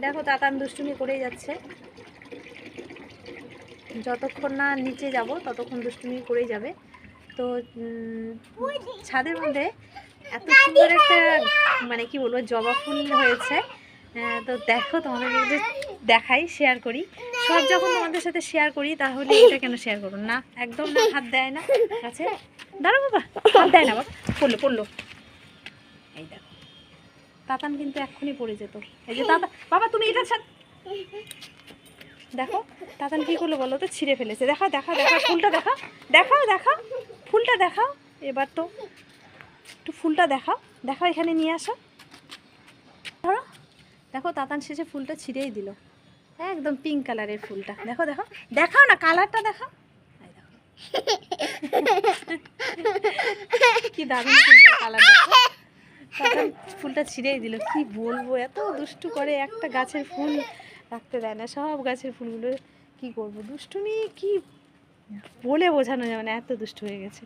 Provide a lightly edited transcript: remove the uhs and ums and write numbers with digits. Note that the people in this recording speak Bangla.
দেখো তাতান দুষ্টুমি করেই যাচ্ছে, যতক্ষণ না নিচে যাব ততক্ষণ দুষ্টুমি করেই যাবে। তো ছাদের মধ্যে এত সুন্দর একটা মানে কি বলবো জবা ফুল হয়েছে। তো দেখো তোমাদেরকে একটু দেখাই, শেয়ার করি। সব যখন তোমাদের সাথে শেয়ার করি তাহলে এটা কেন শেয়ার করুন না, একদম না, হাত দেয় না কাছে। দাঁড়া বাবা, হাত দেয় না বাবা, পড়লো পড়লো। এই দেখো তাতান কিন্তু এক্ষুনি পড়ে যেত। এই যে তাতা, বাবা তুমি এটা ছাড়। দেখো তাতান কি করলো বলো তো, ছিঁড়ে ফেলেছে। দেখা দেখা দেখা ফুলটা দেখা, দেখাও দেখাও ফুলটা দেখাও। এবার তো একটু ফুলটা দেখাও, দেখাও এখানে নিয়ে আসো। ধরো দেখো তাতান শেষে ফুলটা ছিঁড়েই দিল, একদম পিঙ্ক কালারের ফুলটা। দেখো দেখো দেখাও না, কালারটা দেখাও। কি দারুণ ফুলটা কালার, দেখো তাতান ফুলটা ছিঁড়েই দিল। কি বলবো, এত দুষ্টু করে, একটা গাছের ফুল রাখতে দেয় না, সব গাছের ফুলগুলো কি করবো দুষ্টুমি, কি বলে বোঝানো যাবে না, এত দুষ্টু হয়ে গেছে।